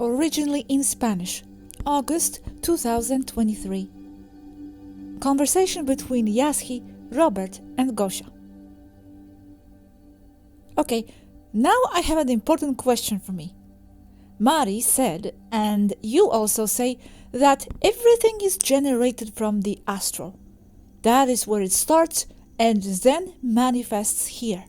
Originally in Spanish, August 2023. Conversation between Yazhi, Robert and Gosia. Okay, now I have an important question for me. Mari said, and you also say, that everything is generated from the astral. That is where it starts and then manifests here.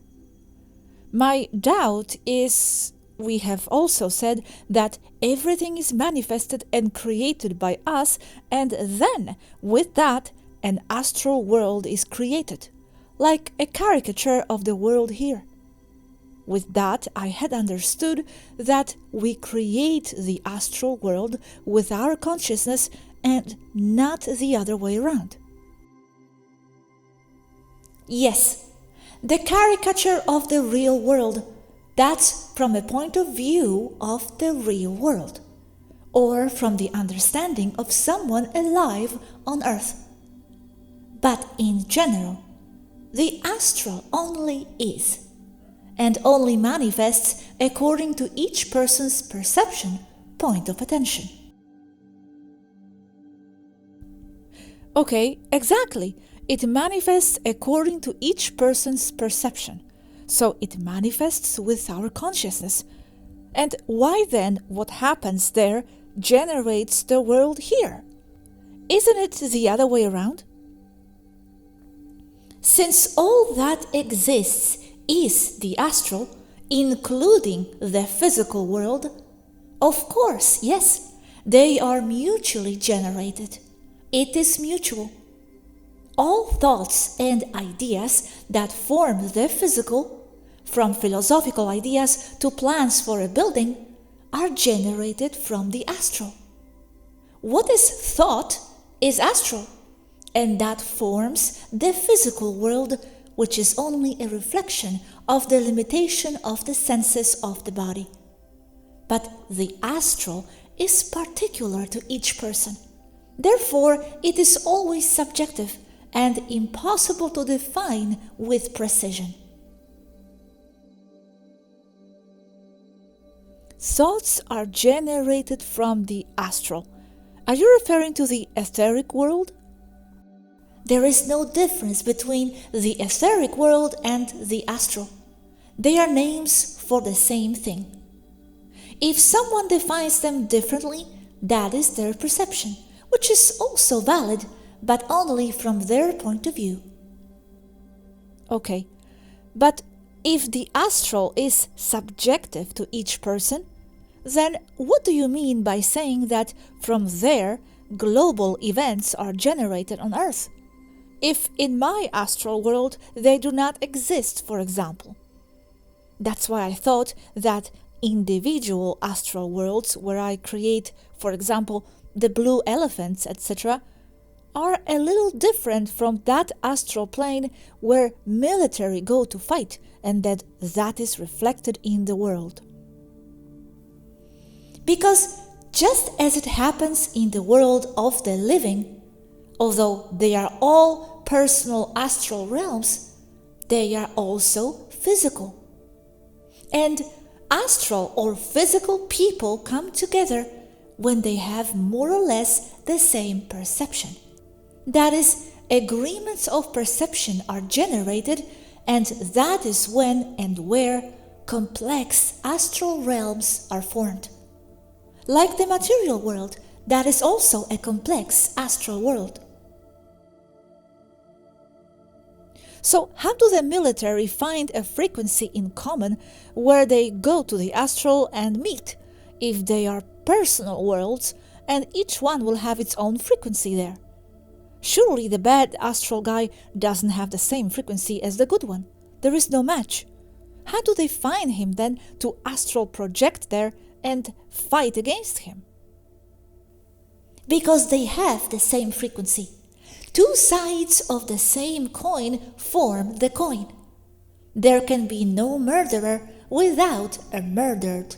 My doubt is, we have also said that everything is manifested and created by us, and then, with that, an astral world is created, like a caricature of the world here. With that, I had understood that we create the astral world with our consciousness and not the other way around. Yes, the caricature of the real world. That's from a point of view of the real world, or from the understanding of someone alive on Earth. But in general, the astral only is, and only manifests according to each person's perception, point of attention. Okay, exactly. It manifests according to each person's perception. So it manifests with our consciousness. And why then what happens there generates the world here? Isn't it the other way around? Since all that exists is the astral, including the physical world, of course, yes, they are mutually generated. It is mutual. All thoughts and ideas that form the physical, from philosophical ideas to plans for a building, are generated from the astral. What is thought is astral, and that forms the physical world, which is only a reflection of the limitation of the senses of the body. But the astral is particular to each person. Therefore, it is always subjective and impossible to define with precision. Thoughts are generated from the astral. Are you referring to the etheric world? There is no difference between the etheric world and the astral. They are names for the same thing. If someone defines them differently, that is their perception, which is also valid, but only from their point of view. Okay, but if the astral is subjective to each person, then what do you mean by saying that from there global events are generated on Earth? If in my astral world they do not exist, for example. That's why I thought that individual astral worlds where I create, for example, the blue elephants, etc., are a little different from that astral plane where military go to fight, and that is reflected in the world. Because just as it happens in the world of the living, although they are all personal astral realms, they are also physical. And astral or physical people come together when they have more or less the same perception. That is, agreements of perception are generated, and that is when and where complex astral realms are formed. Like the material world, that is also a complex astral world. So how do the military find a frequency in common where they go to the astral and meet, if they are personal worlds and each one will have its own frequency there? Surely the bad astral guy doesn't have the same frequency as the good one. There is no match. How do they find him then to astral project there and fight against him? Because they have the same frequency. Two sides of the same coin form the coin. There can be no murderer without a murdered.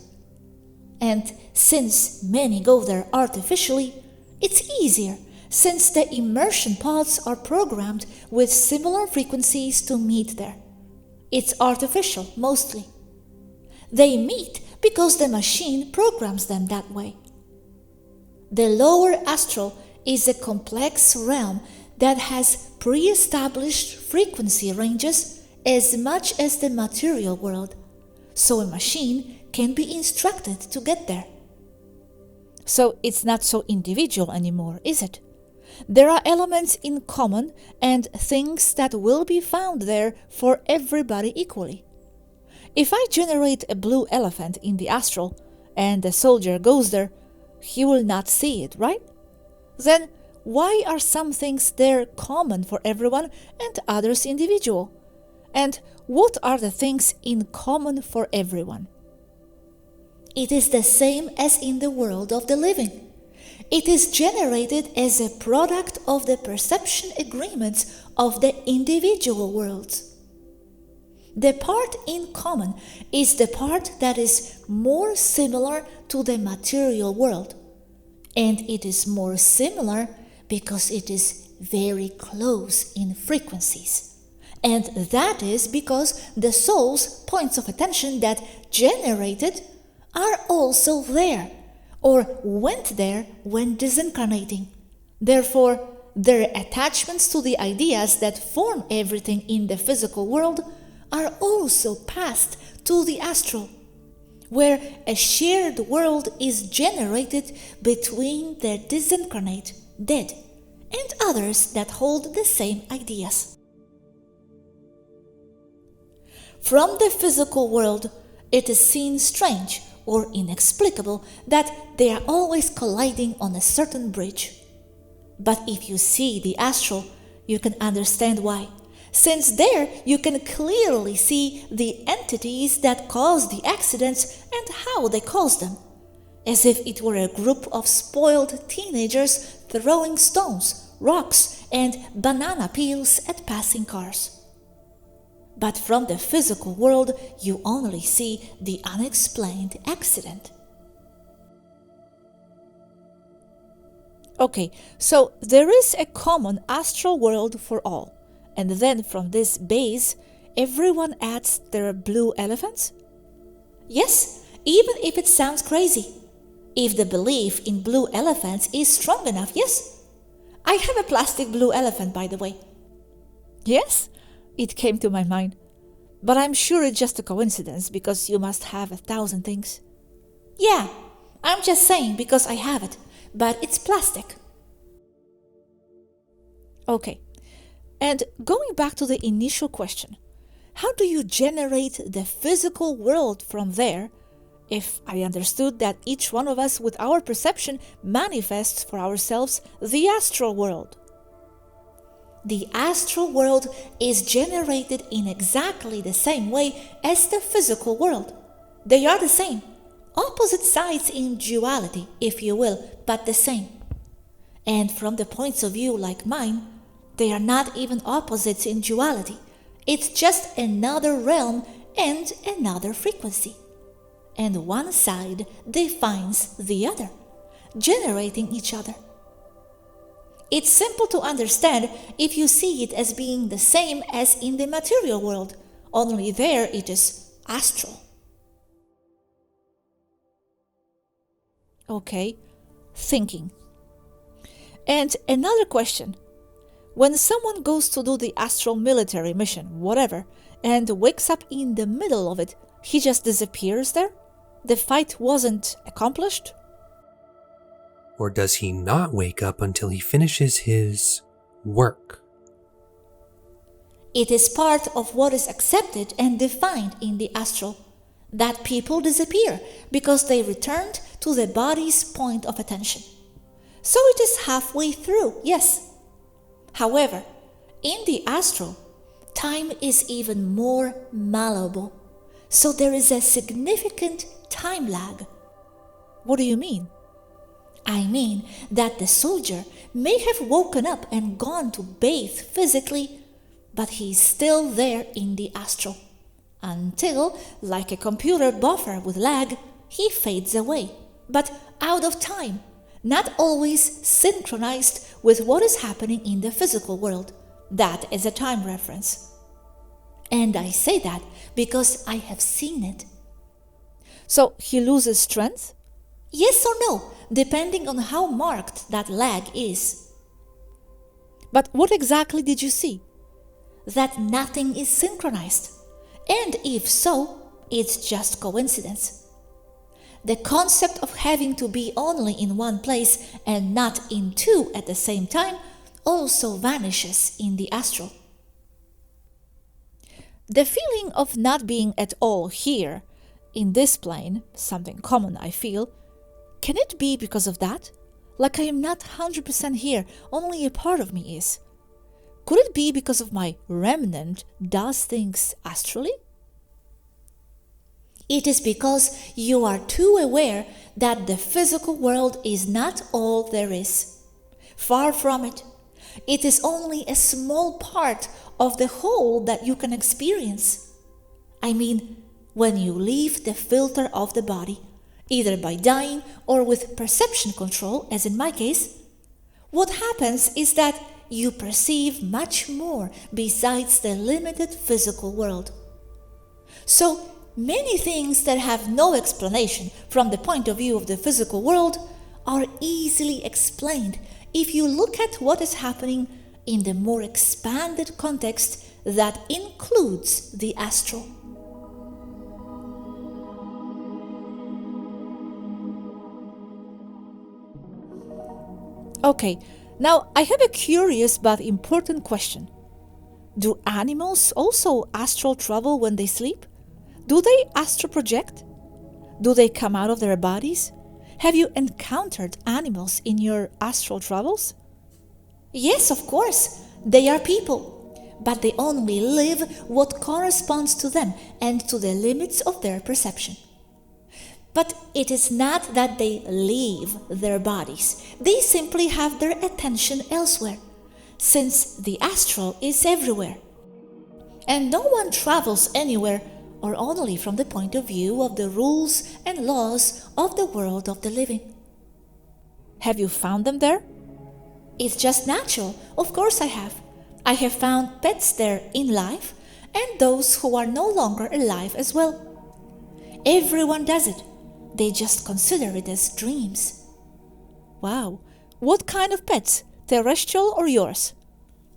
And since many go there artificially, it's easier since the immersion pods are programmed with similar frequencies to meet there. It's artificial mostly. They meet because the machine programs them that way. The lower astral is a complex realm that has pre-established frequency ranges as much as the material world, so a machine can be instructed to get there. So it's not so individual anymore, is it? There are elements in common and things that will be found there for everybody equally. If I generate a blue elephant in the astral and a soldier goes there, he will not see it, right? Then why are some things there common for everyone and others individual? And what are the things in common for everyone? It is the same as in the world of the living. It is generated as a product of the perception agreements of the individual worlds. The part in common is the part that is more similar to the material world, and it is more similar because it is very close in frequencies. And that is because the soul's points of attention that generated are also there, or went there when disincarnating. Therefore, their attachments to the ideas that form everything in the physical world are also passed to the astral, where a shared world is generated between the disincarnate, dead, and others that hold the same ideas. From the physical world, it is seen strange or inexplicable that they are always colliding on a certain bridge. But if you see the astral, you can understand why, since there you can clearly see the entities that cause the accidents and how they cause them, as if it were a group of spoiled teenagers throwing stones, rocks, and banana peels at passing cars. But from the physical world, you only see the unexplained accident. Okay, so there is a common astral world for all, and then from this base, everyone adds their blue elephants? Yes, even if it sounds crazy. If the belief in blue elephants is strong enough, yes. I have a plastic blue elephant, by the way. Yes? It came to my mind. But I'm sure it's just a coincidence because you must have 1,000 things. Yeah, I'm just saying because I have it, but it's plastic. Okay, and going back to the initial question, how do you generate the physical world from there if I understood that each one of us with our perception manifests for ourselves the astral world? The astral world is generated in exactly the same way as the physical world. They are the same, opposite sides in duality, if you will, but the same. And from the points of view like mine, they are not even opposites in duality. It's just another realm and another frequency. And one side defines the other, generating each other. It's simple to understand if you see it as being the same as in the material world, only there it is astral. Okay, thinking. And another question. When someone goes to do the astral military mission, whatever, and wakes up in the middle of it, he just disappears there? The fight wasn't accomplished? Or does he not wake up until he finishes his work? It is part of what is accepted and defined in the astral, that people disappear because they returned to the body's point of attention. So it is halfway through, yes. However, in the astral, time is even more malleable, so there is a significant time lag. What do you mean? I mean that the soldier may have woken up and gone to bathe physically, but he is still there in the astral. Until, like a computer buffer with lag, he fades away, but out of time, not always synchronized with what is happening in the physical world. That is a time reference. And I say that because I have seen it. So he loses strength? Yes or no, depending on how marked that lag is. But what exactly did you see? That nothing is synchronized. And if so, it's just coincidence. The concept of having to be only in one place and not in two at the same time also vanishes in the astral. The feeling of not being at all here, in this plane, something common I feel, can it be because of that? Like I am not 100% here, only a part of me is. Could it be because of my remnant does things astrally? It is because you are too aware that the physical world is not all there is. Far from it. It is only a small part of the whole that you can experience. I mean, when you leave the filter of the body, either by dying or with perception control, as in my case, what happens is that you perceive much more besides the limited physical world. So, many things that have no explanation from the point of view of the physical world are easily explained if you look at what is happening in the more expanded context that includes the astral. Okay, now I have a curious but important question. Do animals also astral travel when they sleep? Do they astral project? Do they come out of their bodies? Have you encountered animals in your astral travels? Yes, of course, they are people, but they only live what corresponds to them and to the limits of their perception. But it is not that they leave their bodies, they simply have their attention elsewhere, since the astral is everywhere. And no one travels anywhere or only from the point of view of the rules and laws of the world of the living. Have you found them there? It's just natural, of course I have. I have found pets there in life and those who are no longer alive as well. Everyone does it. They just consider it as dreams. Wow. What kind of pets? Terrestrial or yours?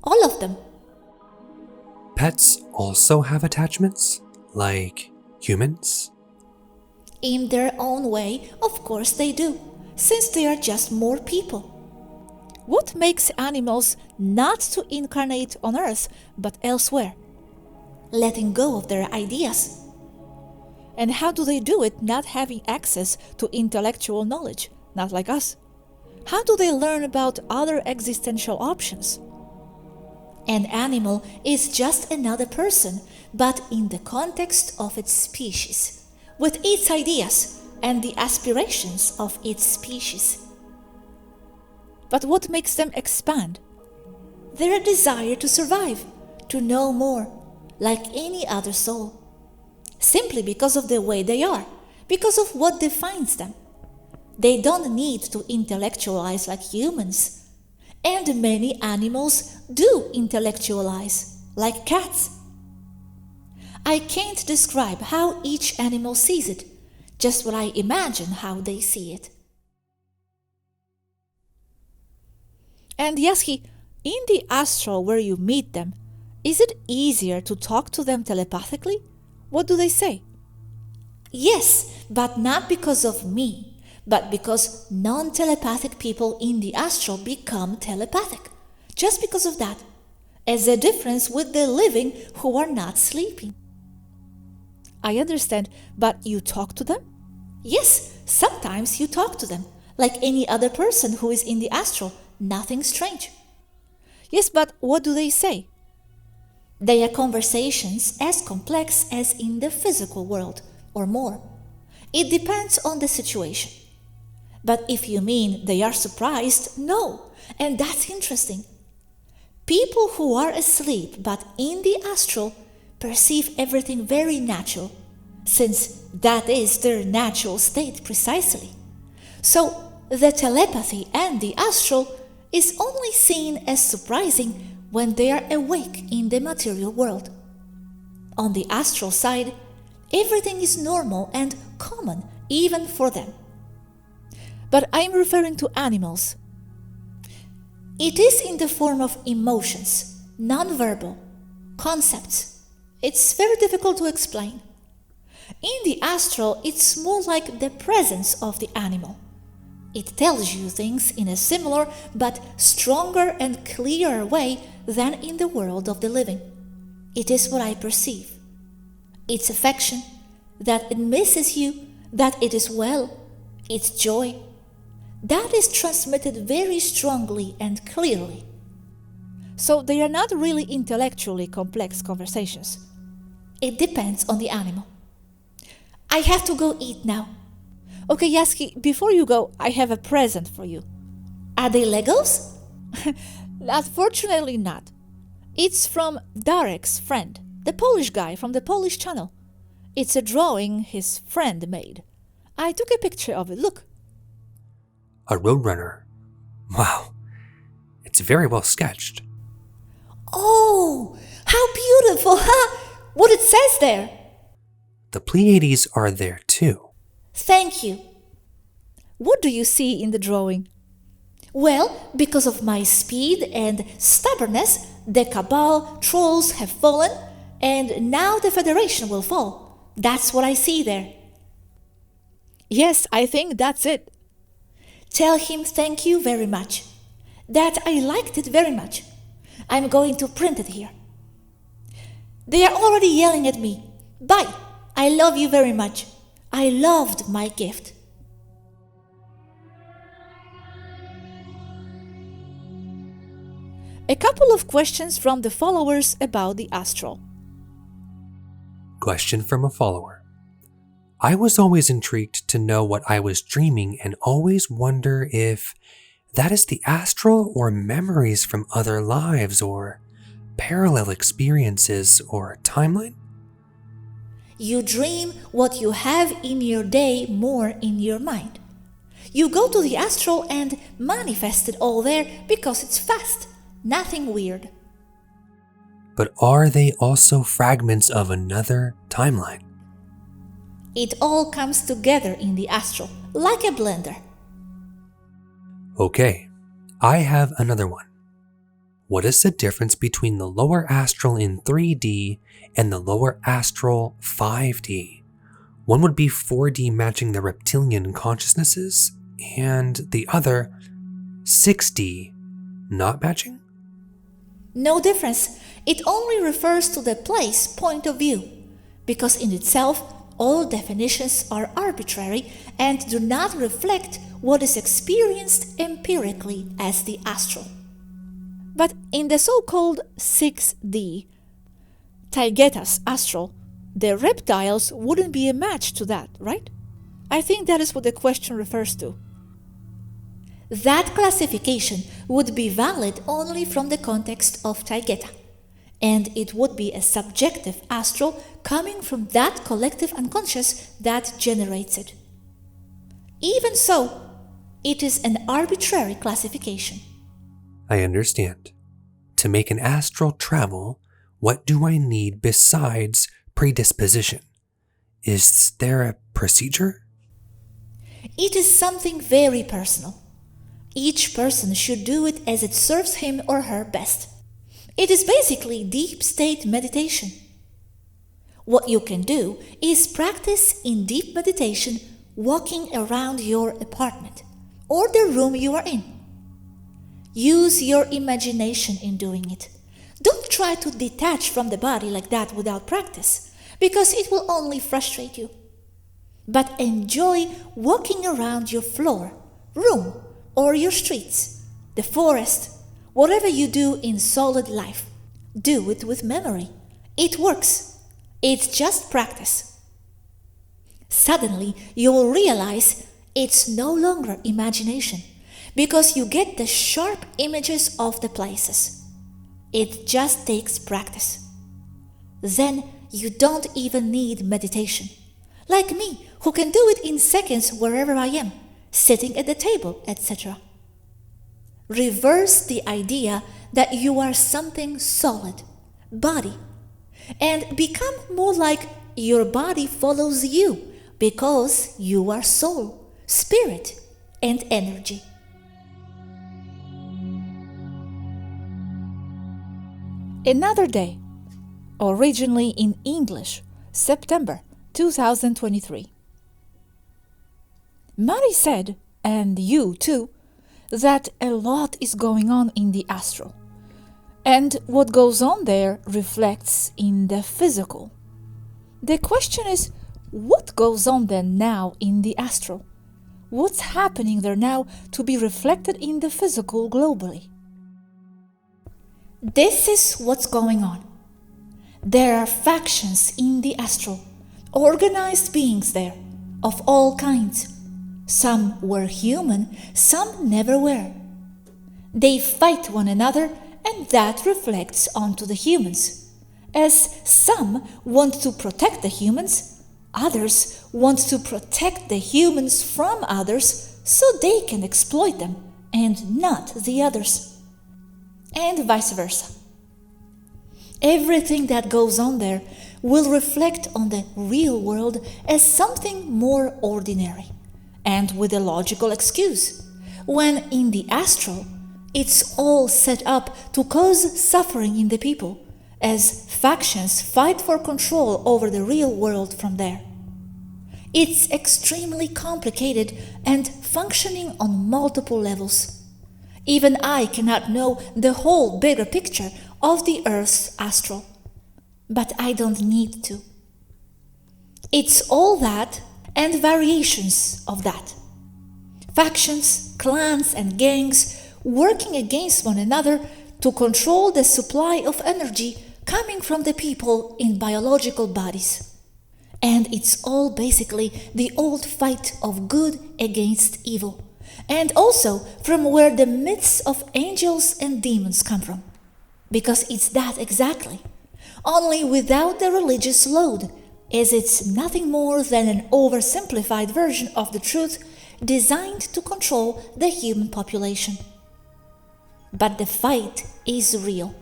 All of them. Pets also have attachments, like humans? In their own way, of course they do, since they are just more people. What makes animals not to incarnate on Earth but elsewhere? Letting go of their ideas. And how do they do it not having access to intellectual knowledge, not like us? How do they learn about other existential options? An animal is just another person, but in the context of its species, with its ideas and the aspirations of its species. But what makes them expand? Their desire to survive, to know more, like any other soul. Simply because of the way they are, because of what defines them. They don't need to intellectualize like humans. And many animals do intellectualize, like cats. I can't describe how each animal sees it, just what I imagine how they see it. And Yazhi, in the astral where you meet them, is it easier to talk to them telepathically? What do they say? Yes, but not because of me, but because non-telepathic people in the astral become telepathic. Just because of that, as a difference with the living who are not sleeping. I understand, but you talk to them? Yes, sometimes you talk to them, like any other person who is in the astral, nothing strange. Yes, but what do they say? They are conversations as complex as in the physical world, or more. It depends on the situation. But if you mean they are surprised, no, and that's interesting. People who are asleep but in the astral perceive everything very natural, since that is their natural state precisely. So the telepathy and the astral is only seen as surprising when they are awake in the material world. On the astral side, everything is normal and common even for them. But I'm referring to animals. It is in the form of emotions, non-verbal, concepts. It's very difficult to explain. In the astral, it's more like the presence of the animal. It tells you things in a similar but stronger and clearer way than in the world of the living. It is what I perceive. Its affection, that it misses you, that it is well, its joy, that is transmitted very strongly and clearly. So they are not really intellectually complex conversations. It depends on the animal. I have to go eat now. Okay, Yazhi, before you go, I have a present for you. Are they Legos? Unfortunately not. It's from Darek's friend, the Polish guy from the Polish channel. It's a drawing his friend made. I took a picture of it, look. A roadrunner. Wow. It's very well sketched. Oh, how beautiful, huh? What it says there. The Pleiades are there too. Thank you. What do you see in the drawing? Well, because of my speed and stubbornness, the Cabal trolls have fallen, and now the Federation will fall. That's what I see there. Yes, I think that's it. Tell him thank you very much. That I liked it very much. I'm going to print it here. They are already yelling at me. Bye. I love you very much. I loved my gift. A couple of questions from the followers about the astral. Question from a follower. I was always intrigued to know what I was dreaming and always wonder if that is the astral or memories from other lives or parallel experiences or timeline. You dream what you have in your day more in your mind. You go to the astral and manifest it all there because it's fast, nothing weird. But are they also fragments of another timeline? It all comes together in the astral, like a blender. Okay, I have another one. What is the difference between the lower astral in 3D and the lower astral 5D? One would be 4D matching the reptilian consciousnesses, and the other 6D not matching? No difference. It only refers to the place point of view, because in itself, all definitions are arbitrary and do not reflect what is experienced empirically as the astral. But in the so-called 6D, Taygeta's astral, the reptiles wouldn't be a match to that, right? I think that is what the question refers to. That classification would be valid only from the context of Taygeta, and it would be a subjective astral coming from that collective unconscious that generates it. Even so, it is an arbitrary classification. I understand. To make an astral travel, what do I need besides predisposition? Is there a procedure? It is something very personal. Each person should do it as it serves him or her best. It is basically deep state meditation. What you can do is practice in deep meditation walking around your apartment or the room you are in. Use your imagination in doing it. Don't try to detach from the body like that without practice, because it will only frustrate you. But enjoy walking around your floor, room, or your streets, the forest, whatever you do in solid life. Do it with memory. It works. It's just practice. Suddenly, you will realize It's no longer imagination, because you get the sharp images of the places. It just takes practice. Then you don't even need meditation. Like me, who can do it in seconds wherever I am, sitting at the table, etc. Reverse the idea that you are something solid, body, and become more like your body follows you because you are soul, spirit, and energy. Another day, originally in English, September 2023. Mari said, and you too, that a lot is going on in the astral. And what goes on there reflects in the physical. The question is, what goes on there now in the astral? What's happening there now to be reflected in the physical globally? This is what's going on. There are factions in the astral, organized beings there, of all kinds. Some were human, some never were. They fight one another, and that reflects onto the humans. As some want to protect the humans, others want to protect the humans from others so they can exploit them and not the others. And vice versa. Everything that goes on there will reflect on the real world as something more ordinary, and with a logical excuse, when in the astral, it's all set up to cause suffering in the people, as factions fight for control over the real world from there. It's extremely complicated and functioning on multiple levels. Even I cannot know the whole bigger picture of the Earth's astral, but I don't need to. It's all that and variations of that. Factions, clans, and gangs working against one another to control the supply of energy coming from the people in biological bodies. And it's all basically the old fight of good against evil, and also from where the myths of angels and demons come from. Because it's that exactly, only without the religious load, as it's nothing more than an oversimplified version of the truth designed to control the human population. But the fight is real,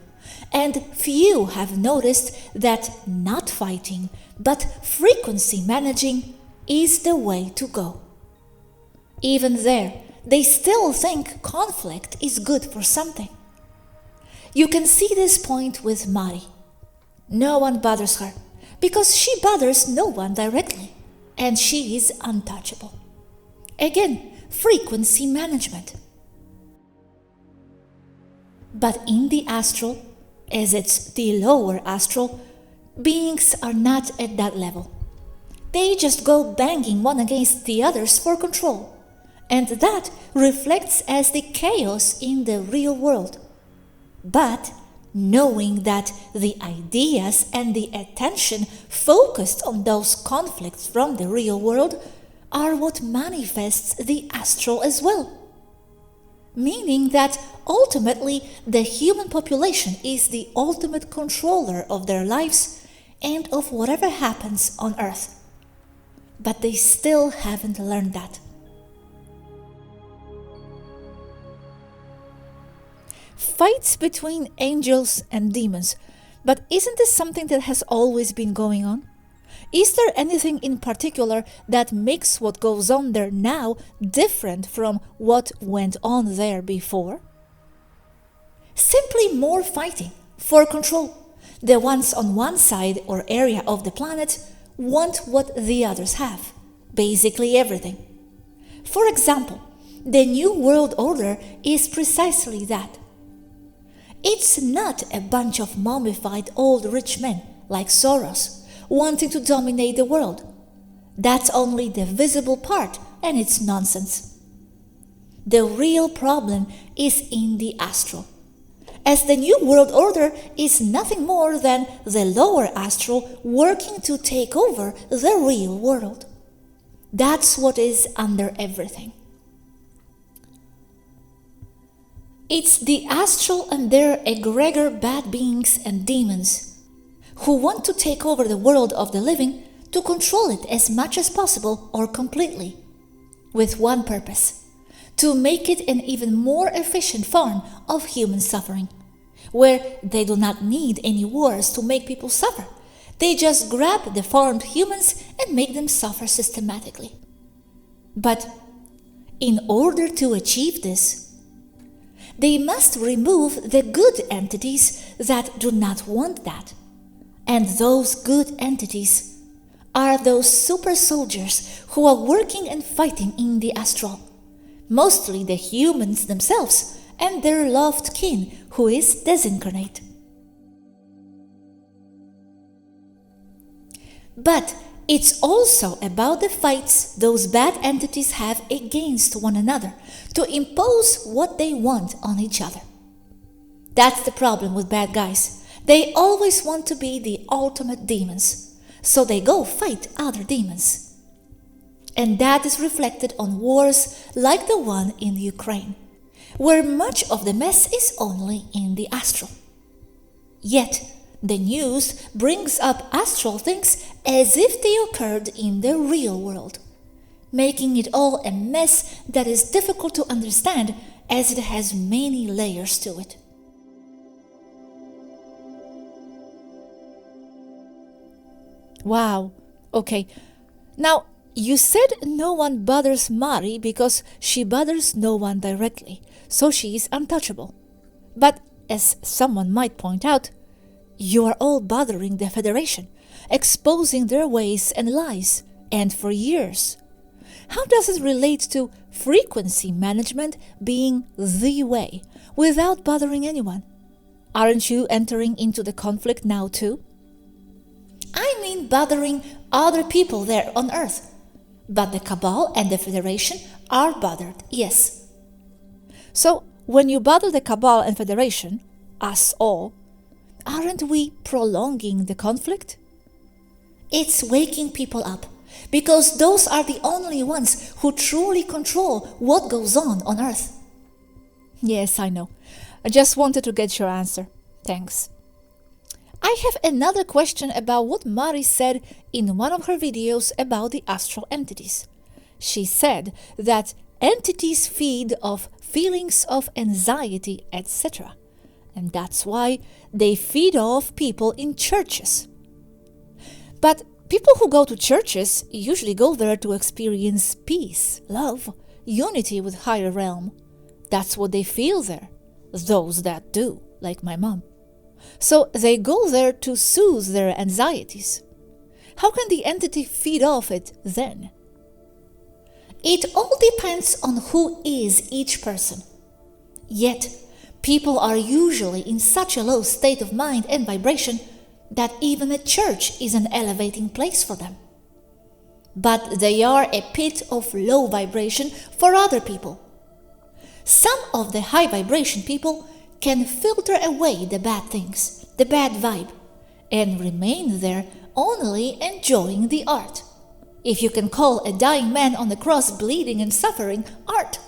and few have noticed that not fighting, but frequency managing is the way to go. Even there, they still think conflict is good for something. You can see this point with Mari. No one bothers her, because she bothers no one directly, and she is untouchable. Again, frequency management. But in the astral, as it's the lower astral, beings are not at that level. They just go banging one against the others for control, and that reflects as the chaos in the real world. But knowing that the ideas and the attention focused on those conflicts from the real world are what manifests the astral as well. Meaning that ultimately the human population is the ultimate controller of their lives and of whatever happens on Earth. But they still haven't learned that. Fights between angels and demons, but isn't this something that has always been going on? Is there anything in particular that makes what goes on there now different from what went on there before? Simply more fighting for control. The ones on one side or area of the planet want what the others have, basically everything. For example, the New World Order is precisely that. It's not a bunch of mummified old rich men like Soros wanting to dominate the world. That's only the visible part, and it's nonsense. The real problem is in the astral, as the New World Order is nothing more than the lower astral working to take over the real world. That's what is under everything. It's the astral and their egregor bad beings and demons who want to take over the world of the living to control it as much as possible or completely, with one purpose: to make it an even more efficient form of human suffering, where they do not need any wars to make people suffer. They just grab deformed humans and make them suffer systematically. But in order to achieve this, they must remove the good entities that do not want that. And those good entities are those super soldiers who are working and fighting in the astral, mostly the humans themselves and their loved kin who is disincarnate. But it's also about the fights those bad entities have against one another to impose what they want on each other. That's the problem with bad guys. They always want to be the ultimate demons, so they go fight other demons. And that is reflected on wars like the one in Ukraine, where much of the mess is only in the astral. Yet, the news brings up astral things as if they occurred in the real world, making it all a mess that is difficult to understand as it has many layers to it. Wow, okay. Now, you said no one bothers Mari because she bothers no one directly, so she is untouchable. But, as someone might point out, you are all bothering the Federation, exposing their ways and lies, and for years. How does it relate to frequency management being the way, without bothering anyone? Aren't you entering into the conflict now too? I mean bothering other people there on Earth. But the Cabal and the Federation are bothered, yes. So, when you bother the Cabal and Federation, us all, aren't we prolonging the conflict? It's waking people up, because those are the only ones who truly control what goes on Earth. Yes, I know. I just wanted to get your answer. Thanks. I have another question about what Mari said in one of her videos about the astral entities. She said that entities feed off feelings of anxiety, etc. And that's why they feed off people in churches. But people who go to churches usually go there to experience peace, love, unity with higher realm. That's what they feel there, those that do, like my mom. So they go there to soothe their anxieties. How can the entity feed off it then? It all depends on who is each person. Yet, people are usually in such a low state of mind and vibration that even a church is an elevating place for them. But they are a pit of low vibration for other people. Some of the high vibration people can filter away the bad things, the bad vibe, and remain there only enjoying the art. If you can call a dying man on the cross bleeding and suffering art.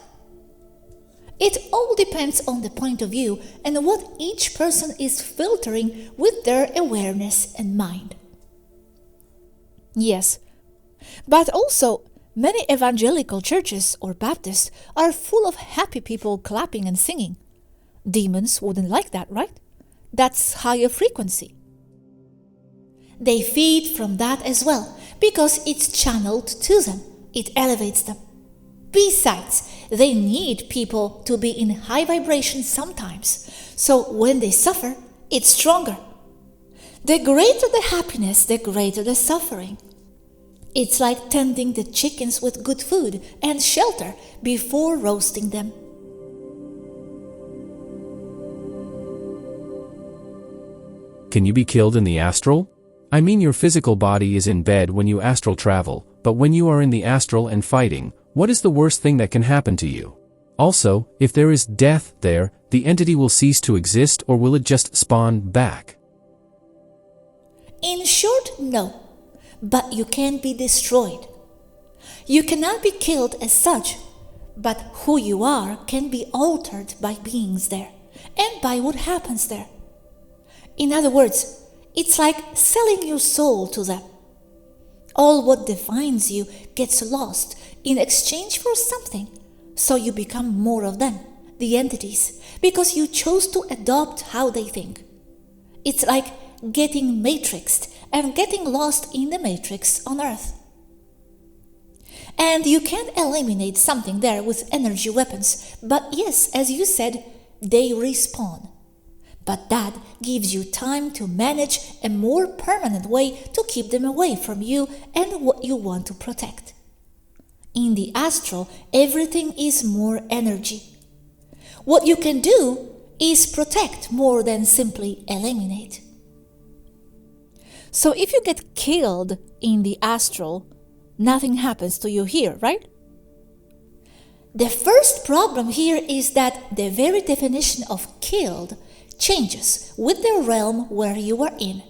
It all depends on the point of view and what each person is filtering with their awareness and mind. Yes, but also many evangelical churches or Baptists are full of happy people clapping and singing. Demons wouldn't like that, right? That's higher frequency. They feed from that as well, because it's channeled to them. It elevates them. Besides, they need people to be in high vibration sometimes, so when they suffer, it's stronger. The greater the happiness, the greater the suffering. It's like tending the chickens with good food and shelter before roasting them. Can you be killed in the astral? I mean, your physical body is in bed when you astral travel, but when you are in the astral and fighting, what is the worst thing that can happen to you? Also, if there is death there, the entity will cease to exist, or will it just spawn back? In short, no. But you can be destroyed. You cannot be killed as such, but who you are can be altered by beings there and by what happens there. In other words, it's like selling your soul to them. All what defines you gets lost in exchange for something, so you become more of them, the entities, because you chose to adopt how they think. It's like getting matrixed and getting lost in the matrix on Earth. And you can eliminate something there with energy weapons, but yes, as you said, they respawn. But that gives you time to manage a more permanent way to keep them away from you and what you want to protect. In the astral, everything is more energy. What you can do is protect more than simply eliminate. So if you get killed in the astral, nothing happens to you here, right? The first problem here is that the very definition of killed changes with the realm where you are in.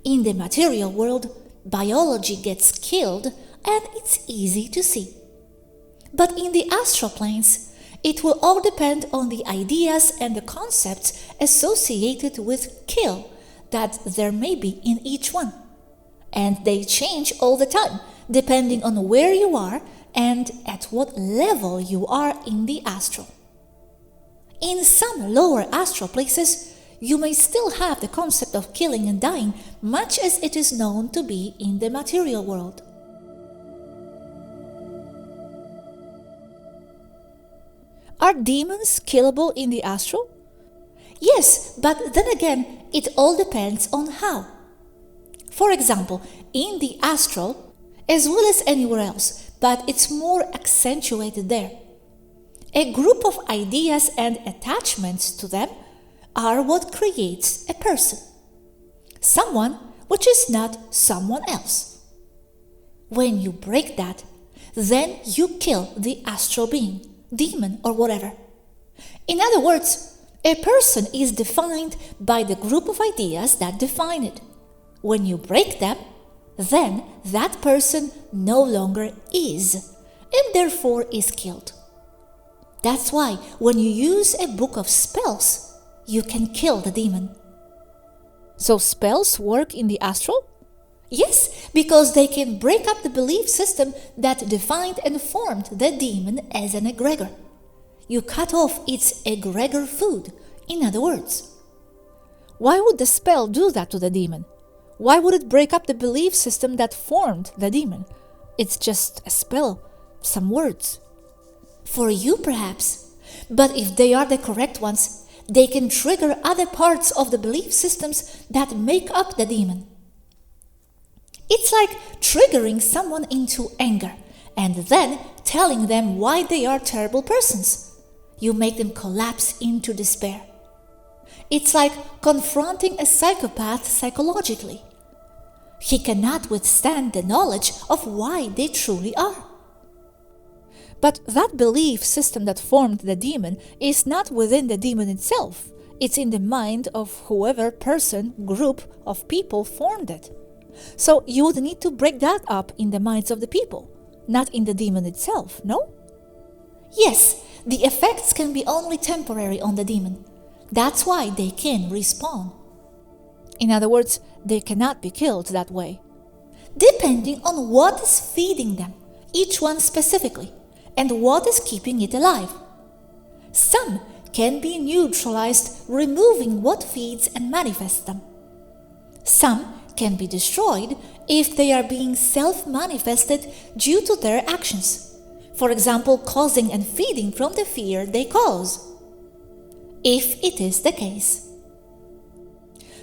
In the material world, biology gets killed and it's easy to see. But in the astral planes, it will all depend on the ideas and the concepts associated with kill that there may be in each one. And they change all the time, depending on where you are and at what level you are in the astral. In some lower astral places, you may still have the concept of killing and dying, much as it is known to be in the material world. Are demons killable in the astral? Yes, but then again, it all depends on how. For example, in the astral, as well as anywhere else, but it's more accentuated there, a group of ideas and attachments to them are what creates a person. Someone which is not someone else. When you break that, then you kill the astral being, demon or whatever. In other words, a person is defined by the group of ideas that define it. When you break them, then that person no longer is, and therefore is killed. That's why when you use a book of spells, you can kill the demon. So spells work in the astral? Yes, because they can break up the belief system that defined and formed the demon as an egregor. You cut off its egregor food, in other words. Why would the spell do that to the demon? Why would it break up the belief system that formed the demon? It's just a spell, some words. For you, perhaps. But if they are the correct ones, they can trigger other parts of the belief systems that make up the demon. It's like triggering someone into anger and then telling them why they are terrible persons. You make them collapse into despair. It's like confronting a psychopath psychologically. He cannot withstand the knowledge of why they truly are. But that belief system that formed the demon is not within the demon itself. It's in the mind of whoever person, group of people formed it. So you would need to break that up in the minds of the people, not in the demon itself, no? Yes, the effects can be only temporary on the demon. That's why they can respawn. In other words, they cannot be killed that way. Depending on what is feeding them, each one specifically, and what is keeping it alive. Some can be neutralized, removing what feeds and manifests them. Some can be destroyed if they are being self-manifested due to their actions, for example, causing and feeding from the fear they cause, if it is the case.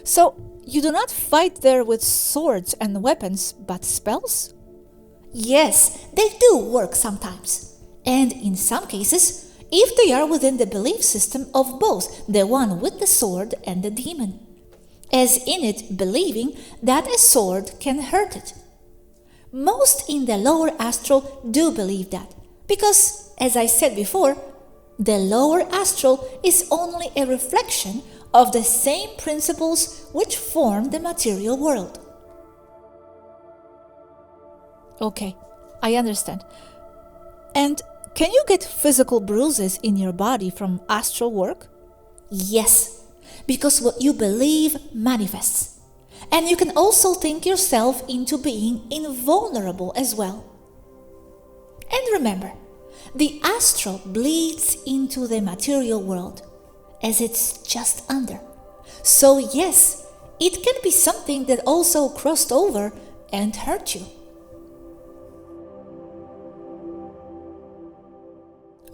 So, you do not fight there with swords and weapons, but spells? Yes, they do work sometimes. And in some cases, if they are within the belief system of both the one with the sword and the demon, as in it believing that a sword can hurt it. Most in the lower astral do believe that, because, as I said before, the lower astral is only a reflection of the same principles which form the material world. Okay, I understand. And can you get physical bruises in your body from astral work? Yes, because what you believe manifests. And you can also think yourself into being invulnerable as well. And remember, the astral bleeds into the material world, as it's just under. So yes, it can be something that also crossed over and hurt you.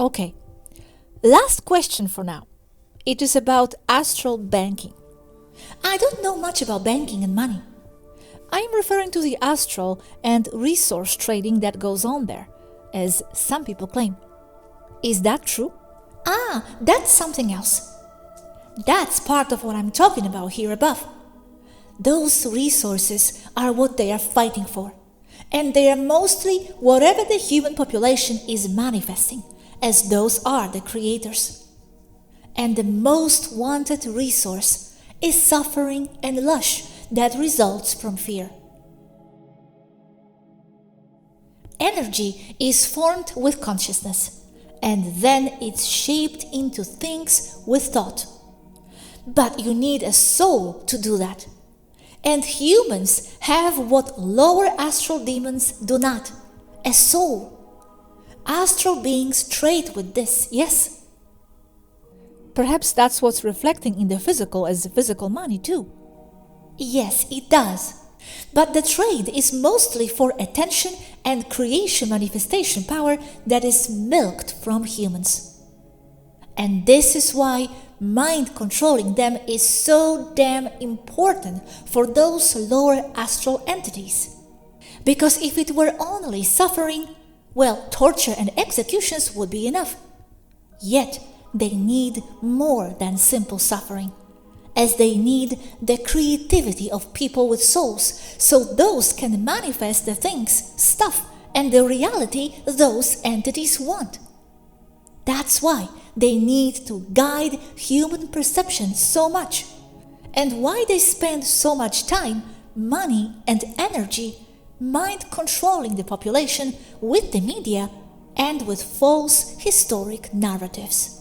Okay, last question for now. It is about astral banking. I don't know much about banking and money. I am referring to the astral and resource trading that goes on there, as some people claim. Is that true? Ah, that's something else. That's part of what I'm talking about here above. Those resources are what they are fighting for, and they are mostly whatever the human population is manifesting, as those are the creators. And the most wanted resource is suffering and lush that results from fear. Energy is formed with consciousness, and then it's shaped into things with thought. But you need a soul to do that. And humans have what lower astral demons do not, a soul. Astral beings trade with this, yes. Perhaps that's what's reflecting in the physical as physical money too. Yes, it does. But the trade is mostly for attention and creation manifestation power that is milked from humans. And this is why mind controlling them is so damn important for those lower astral entities. Because if it were only suffering, well, torture and executions would be enough. Yet, they need more than simple suffering, as they need the creativity of people with souls, so those can manifest the things, stuff, and the reality those entities want. That's why they need to guide human perception so much, and why they spend so much time, money, and energy mind controlling the population with the media and with false historic narratives.